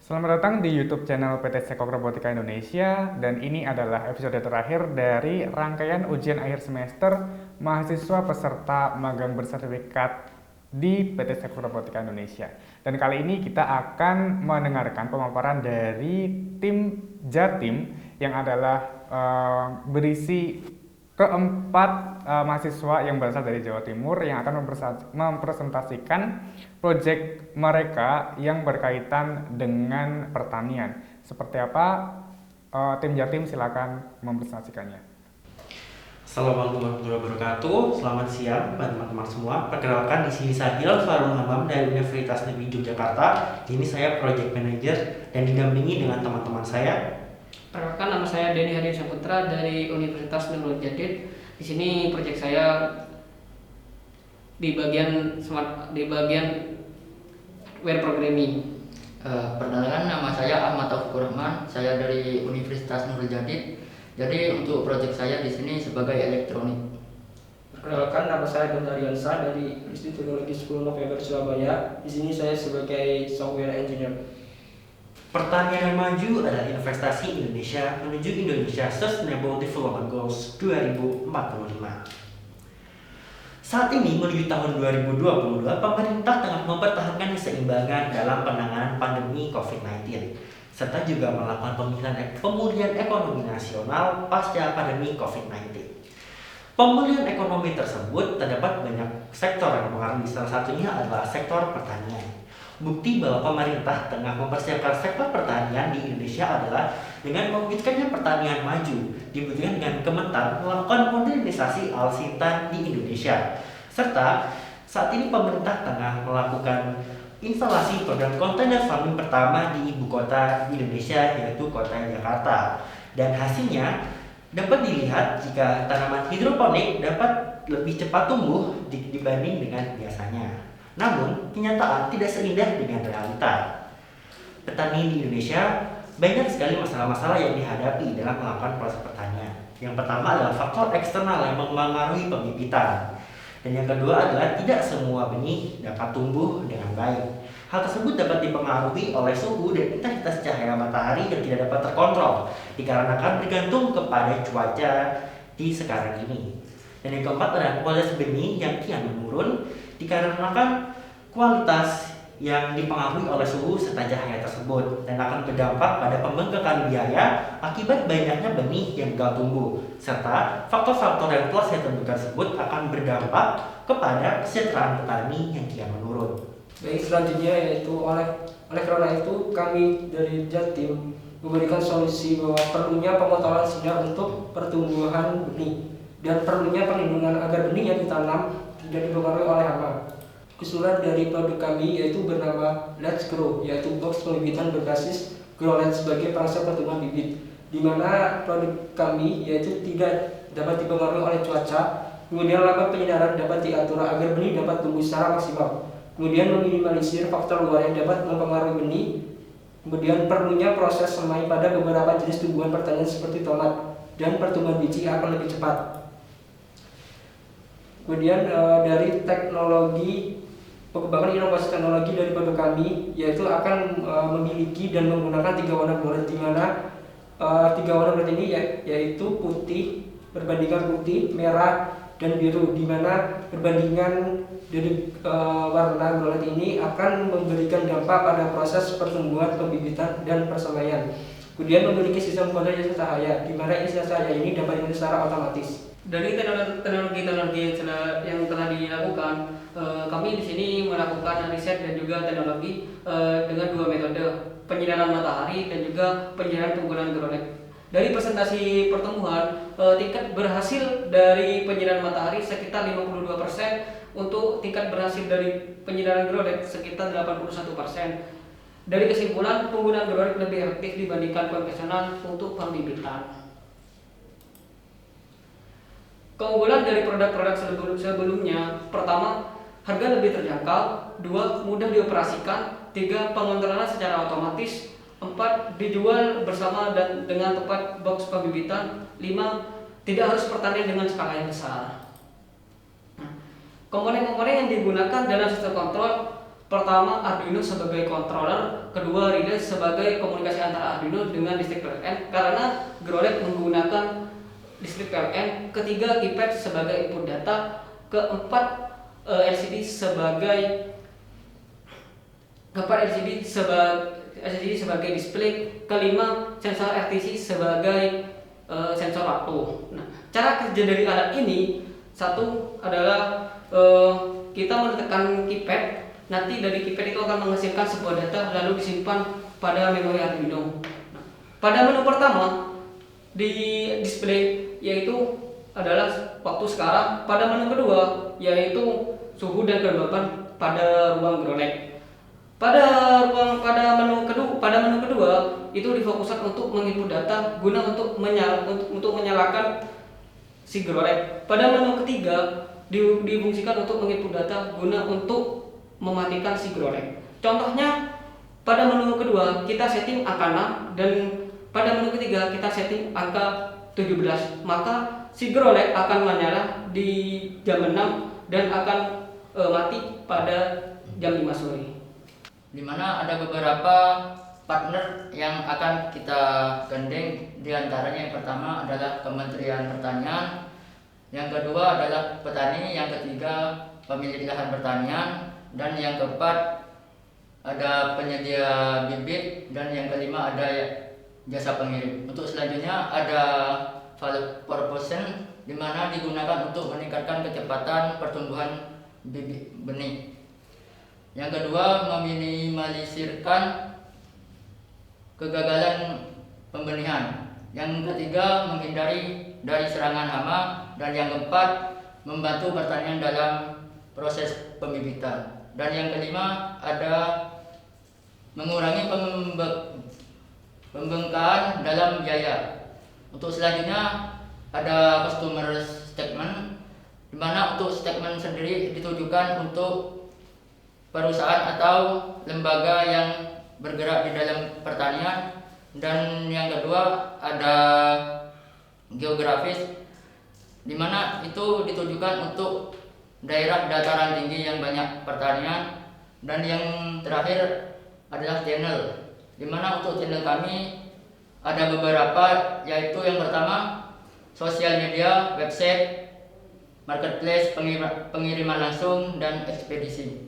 Selamat datang di YouTube channel PT Sekok Robotika Indonesia, dan ini adalah episode terakhir dari rangkaian ujian akhir semester mahasiswa peserta magang bersertifikat di PT Sekok Robotika Indonesia. Dan kali ini kita akan mendengarkan pemaparan dari tim Jatim yang adalah berisi keempat mahasiswa yang berasal dari Jawa Timur yang akan mempresentasikan proyek mereka yang berkaitan dengan pertanian. Seperti apa? Tim Jatim silakan mempresentasikannya. Assalamualaikum warahmatullahi wabarakatuh. Selamat siang teman-teman semua. Perkenalkan, di sini saya Hilal Farul Hamam dari Universitas Negeri Yogyakarta. Ini saya Project Manager dan didampingi dengan teman-teman saya. Perkenalkan, nama saya Denny Hadi Saputra dari Universitas Nurul Jadid. Di sini proyek saya di bagian web programming. Perkenalkan, nama saya Ahmad Taufikur Rahman. Saya dari Universitas Nurul Jadid. Jadi untuk proyek saya di sini sebagai elektronik. Perkenalkan, nama saya Don Ariansa dari Institut Teknologi 10 November Surabaya. Di sini saya sebagai software engineer. Pertanian yang maju adalah investasi Indonesia menuju Indonesia Sustainable Development Goals 2045. Saat ini menuju tahun 2022, pemerintah tengah mempertahankan keseimbangan dalam penanganan pandemi COVID-19, serta juga melakukan pemulihan ekonomi nasional pasca pandemi COVID-19. Pemulihan ekonomi tersebut terdapat banyak sektor yang mempengaruhi, salah satunya adalah sektor pertanian. Bukti bahwa pemerintah tengah mempersiapkan sektor pertanian di Indonesia adalah dengan mewujudkannya pertanian maju, dibutuhkan dengan Kementan melakukan modernisasi alsintan di Indonesia. Serta saat ini pemerintah tengah melakukan instalasi program kontainer farming pertama di ibu kota Indonesia, yaitu kota Jakarta. Dan hasilnya dapat dilihat jika tanaman hidroponik dapat lebih cepat tumbuh dibanding dengan biasanya. Namun, kenyataan tidak seindah dengan realita. Petani di Indonesia banyak sekali masalah-masalah yang dihadapi dalam melakukan proses pertanian. Yang pertama adalah faktor eksternal yang mempengaruhi pembibitan. Dan yang kedua adalah tidak semua benih dapat tumbuh dengan baik. Hal tersebut dapat dipengaruhi oleh suhu dan intensitas cahaya matahari yang tidak dapat terkontrol, dikarenakan bergantung kepada cuaca di sekarang ini. Dan yang keempat adalah kualitas benih yang kian menurun, dikarenakan kualitas yang dipengaruhi oleh suhu serta cahaya tersebut, dan akan berdampak pada pembengkakan biaya akibat banyaknya benih yang gagal tumbuh, serta faktor-faktor yang telah saya sebutkan tersebut akan berdampak kepada kesejahteraan petani yang kian menurun. Baik, selanjutnya yaitu oleh karena itu kami dari Jatim memberikan solusi bahwa perlunya pemotongan sinar untuk pertumbuhan benih dan perlunya perlindungan agar benih yang ditanam tidak dipengaruhi oleh hama. Keseluruhan dari produk kami yaitu bernama Let's Grow, yaitu box pembibitan berbasis growlet sebagai perangsa pertumbuhan bibit, di mana produk kami yaitu tidak dapat dipengaruhi oleh cuaca. Kemudian lama penyinaran dapat diatur agar benih dapat tumbuh secara maksimal. Kemudian meminimalisir faktor luar yang dapat mempengaruhi benih. Kemudian perlunya proses semai pada beberapa jenis tumbuhan pertanian seperti tomat, dan pertumbuhan biji akan lebih cepat. Kemudian dari teknologi pengembangan inovasi teknologi dari produk kami yaitu akan memiliki dan menggunakan 3 warna growlet, di mana 3 warna growlet ini yaitu putih, perbandingan putih, merah, dan biru, di mana perbandingan dari warna growlet ini akan memberikan dampak pada proses pertumbuhan, pembibitan, dan persemaian. Kemudian memiliki sistem kontrol cahaya, di mana instalasi cahaya ini dapat dilakukan secara otomatis. Dari teknologi yang telah dilakukan, kami di sini melakukan riset dan juga teknologi dengan 2 metode, penyinaran matahari dan juga penyinaran penggunaan growlet. Dari presentasi pertumbuhan, tingkat berhasil dari penyinaran matahari sekitar 52%, untuk tingkat berhasil dari penyinaran growlet sekitar 81%. Dari kesimpulan, penggunaan growlet lebih efektif dibandingkan konvensional untuk pembibitan. Keunggulan dari produk-produk sebelumnya: pertama, harga lebih terjangkau; 2, mudah dioperasikan; 3, pengontrolan secara otomatis; 4, dijual bersama dan dengan tepat box pembibitan; 5, tidak harus pertanian dengan skala yang besar. Komponen-komponen yang digunakan dalam sistem kontrol Pertama, Arduino sebagai controller, kedua relay sebagai komunikasi antara Arduino dengan listrik PLN karena Grolek menggunakan listrik PLN, ketiga keypad sebagai input data, keempat LCD sebagai display, kelima sensor RTC sebagai sensor waktu. Nah, cara kerja dari alat ini satu adalah kita menekan keypad. Nanti dari keypad itu akan menghasilkan sebuah data lalu disimpan pada memori Arduino. Nah, pada menu pertama di display yaitu adalah waktu sekarang. Pada menu kedua yaitu suhu dan kelembapan pada ruang Grolek. Pada menu kedua itu difokuskan untuk menginput data guna untuk menyalakan si Grolek. Pada menu ketiga difungsikan untuk menginput data guna untuk mematikan si Grolek. Contohnya pada menu kedua kita setting angka 6 dan pada menu ketiga kita setting angka 17. Maka si Grolek akan menyala di jam 6 dan akan mati pada jam 5 sore. Di mana ada beberapa partner yang akan kita gandeng. Di antaranya yang pertama adalah Kementerian Pertanian, yang kedua adalah petani, yang ketiga pemilik lahan pertanian, dan yang keempat ada penyedia bibit, dan yang kelima ada jasa pengirim. Untuk selanjutnya ada value proportion, di mana digunakan untuk meningkatkan kecepatan pertumbuhan bibit benih. Yang kedua, meminimalisirkan kegagalan pembenihan. Yang ketiga, menghindari dari serangan hama, dan yang keempat, membantu pertanian dalam proses pembibitan. Dan yang kelima ada mengurangi pembengkakan dalam biaya. Untuk selanjutnya ada customer statement, di mana untuk statement sendiri ditujukan untuk perusahaan atau lembaga yang bergerak di dalam pertanian. Dan yang kedua ada geografis, di mana itu ditujukan untuk daerah dataran tinggi yang banyak pertanian. Dan yang terakhir adalah channel, di mana untuk channel kami ada beberapa, yaitu yang pertama sosial media, website, marketplace, pengiriman langsung, dan ekspedisi.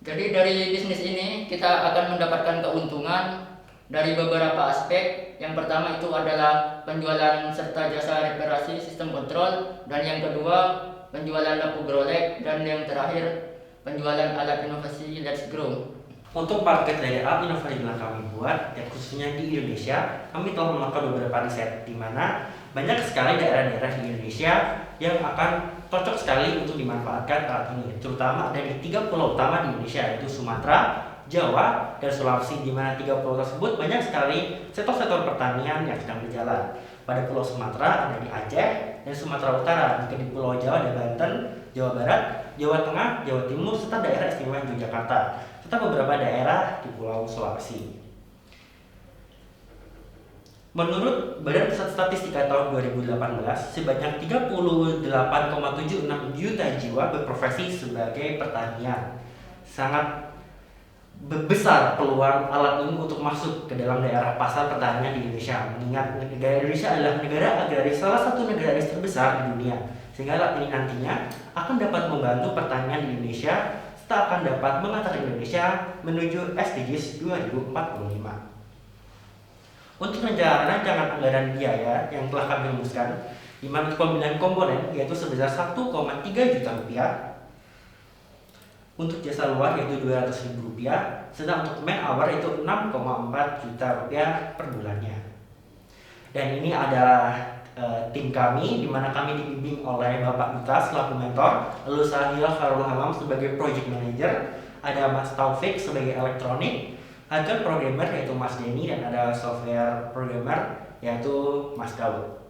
Jadi dari bisnis ini kita akan mendapatkan keuntungan dari beberapa aspek. Yang pertama itu adalah penjualan serta jasa reparasi sistem kontrol, dan yang kedua penjualan lampu Grolek, dan yang terakhir penjualan alat inovasi Let's Grow. Untuk market dari alat inovasi yang kami buat, ya khususnya di Indonesia, kami telah melakukan beberapa riset di mana banyak sekali daerah-daerah di Indonesia yang akan cocok sekali untuk dimanfaatkan alat ini, terutama dari 3 pulau utama di Indonesia, yaitu Sumatera, Jawa, dan Sulawesi, di mana 3 pulau tersebut banyak sekali sektor-sektor pertanian yang sedang berjalan. Pada Pulau Sumatera ada di Aceh dan Sumatera Utara, jika di Pulau Jawa ada Banten, Jawa Barat, Jawa Tengah, Jawa Timur, serta daerah istimewa Yogyakarta, serta beberapa daerah di Pulau Sulawesi. Menurut Badan Pusat Statistika tahun 2018, sebanyak 38,76 juta jiwa berprofesi sebagai pertanian. Sangat besar peluang alat ini untuk masuk ke dalam daerah pasar pertanian di Indonesia. Mengingat negara Indonesia adalah negara agraris, salah satu negara terbesar di dunia, sehingga alat ini nantinya akan dapat membantu pertanian di Indonesia serta akan dapat mengantar Indonesia menuju SDGs 2045. Untuk rancangan anggaran biaya yang telah kami rumuskan, di mana pembelian komponen yaitu sebesar 1,3 juta rupiah, untuk jasa luar yaitu 200.000 rupiah, sedang untuk man hour itu 6,4 juta rupiah per bulannya. Dan ini adalah tim kami, di mana kami dibimbing oleh Bapak Duta selaku mentor, lalu Sahil Farul Halam sebagai project manager, ada Mas Taufik sebagai elektronik, ada programmer yaitu Mas Denny, dan ada software programmer yaitu Mas Daud.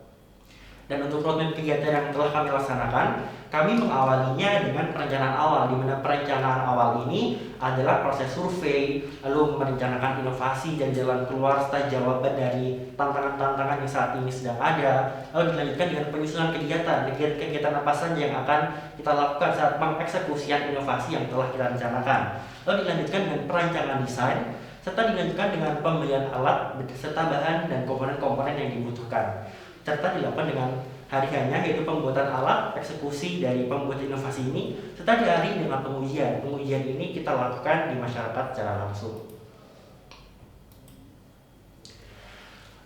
Dan untuk roadmap kegiatan yang telah kami laksanakan, kami mengawalinya dengan perencanaan awal, di mana perencanaan awal ini adalah proses survei, lalu merencanakan inovasi dan jalan keluar serta jawaban dari tantangan-tantangan yang saat ini sedang ada, lalu dilanjutkan dengan penyusunan kegiatan apa saja yang akan kita lakukan saat mengeksekusian inovasi yang telah kita rencanakan, lalu dilanjutkan dengan perancangan desain, serta dilanjutkan dengan pembelian alat serta bahan dan komponen-komponen yang dibutuhkan, serta dilakukan dengan hari hanya, yaitu pembuatan alat, eksekusi dari pembuat inovasi ini, serta diakhiri dengan pengujian. Pengujian ini kita lakukan di masyarakat secara langsung.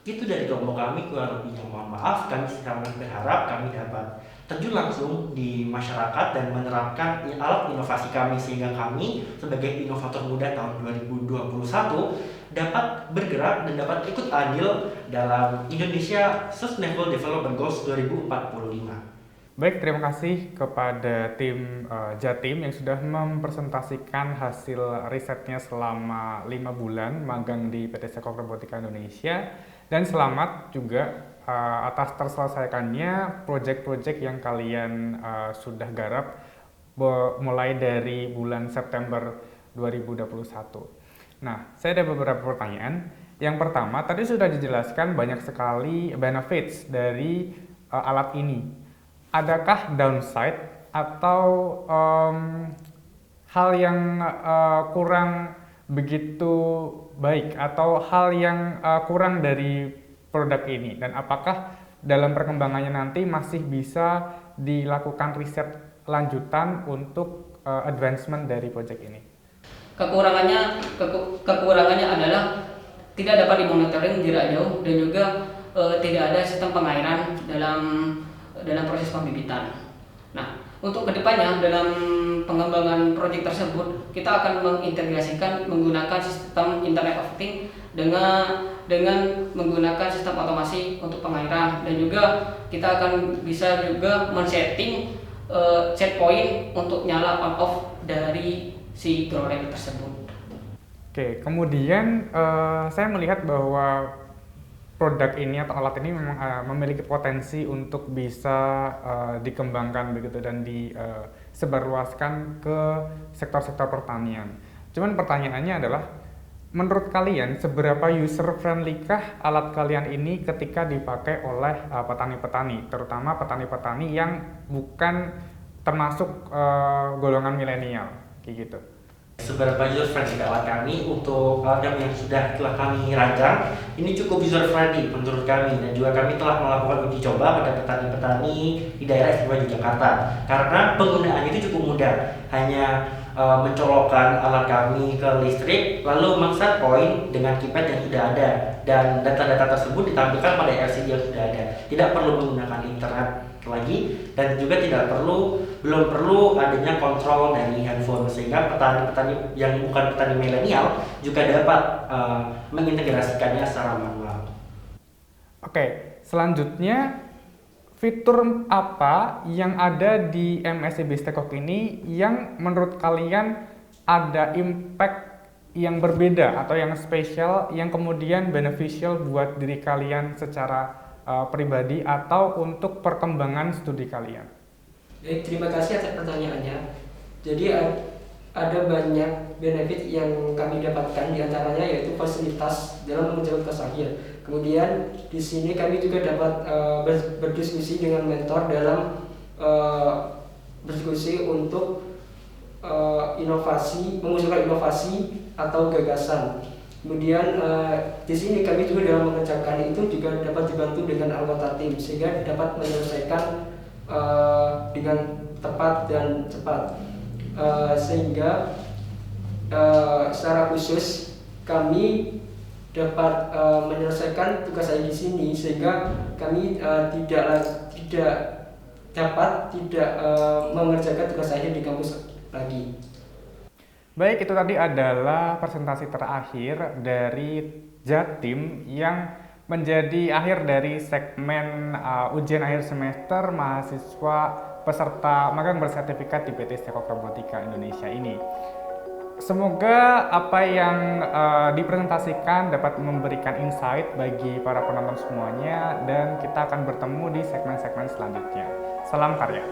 Itu dari kelompok kami, kurang lebihnya mohon maaf. Kami sangat berharap kami dapat terjun langsung di masyarakat dan menerapkan alat inovasi kami, sehingga kami sebagai inovator muda tahun 2021 dapat bergerak dan dapat ikut andil dalam Indonesia Sustainable Development Goals 2045. Baik, terima kasih kepada tim Jatim yang sudah mempresentasikan hasil risetnya selama 5 bulan magang di PT Sekok Robotika Indonesia, dan selamat juga atas terselesaikannya proyek-proyek yang kalian sudah garap mulai dari bulan September 2021. Nah, saya ada beberapa pertanyaan. Yang pertama, tadi sudah dijelaskan banyak sekali benefits dari alat ini. Adakah downside atau hal yang kurang begitu baik atau hal yang kurang dari produk ini? Dan apakah dalam perkembangannya nanti masih bisa dilakukan riset lanjutan untuk advancement dari proyek ini? Kekurangannya adalah tidak dapat dimonitoring jarak jauh dan juga tidak ada sistem pengairan dalam proses pembibitan. Nah, untuk kedepannya dalam pengembangan proyek tersebut kita akan mengintegrasikan menggunakan sistem Internet of Things dengan menggunakan sistem otomasi untuk pengairan, dan juga kita akan bisa juga men-setting set point untuk nyala on off dari si grow reel tersebut. Oke, kemudian saya melihat bahwa produk ini atau alat ini memang memiliki potensi untuk bisa dikembangkan begitu dan disebarluaskan ke sektor-sektor pertanian. Cuman pertanyaannya adalah, menurut kalian seberapa user friendly kah alat kalian ini ketika dipakai oleh petani-petani, terutama petani-petani yang bukan termasuk golongan milenial, kayak gitu? Seberapa user friendly alat kami untuk alat yang sudah telah kami rancang ini cukup user friendly menurut kami, dan juga kami telah melakukan uji coba pada petani-petani di daerah istimewa Yogyakarta, karena penggunaannya itu cukup mudah, hanya mencolokkan alat kami ke listrik lalu meng-set point dengan keypad yang sudah ada, dan data-data tersebut ditampilkan pada LCD yang sudah ada, tidak perlu menggunakan internet lagi, dan juga belum perlu adanya kontrol dari handphone, sehingga petani-petani yang bukan petani milenial juga dapat mengintegrasikannya secara manual. Oke, selanjutnya fitur apa yang ada di MSIB Stekok ini yang menurut kalian ada impact yang berbeda atau yang spesial yang kemudian beneficial buat diri kalian secara pribadi atau untuk perkembangan studi kalian? Baik, terima kasih atas pertanyaannya. Jadi ada banyak benefit yang kami dapatkan, diantaranya yaitu fasilitas dalam mengerjakan tugas akhir. Kemudian di sini kami juga dapat berdiskusi dengan mentor dalam berdiskusi untuk mengusulkan inovasi atau gagasan. Kemudian di sini kami juga dalam mengerjakan itu juga dapat dibantu dengan anggota tim, sehingga dapat menyelesaikan dengan tepat dan cepat. Sehingga secara khusus kami dapat menyelesaikan tugas saya di sini, sehingga kami tidak mengerjakan tugas saya di kampus lagi. Baik, itu tadi adalah presentasi terakhir dari Jatim yang menjadi akhir dari segmen ujian akhir semester mahasiswa peserta magang bersertifikat di PT Sekok Robotika Indonesia ini. Semoga apa yang dipresentasikan dapat memberikan insight bagi para penonton semuanya, dan kita akan bertemu di segmen-segmen selanjutnya. Salam karya.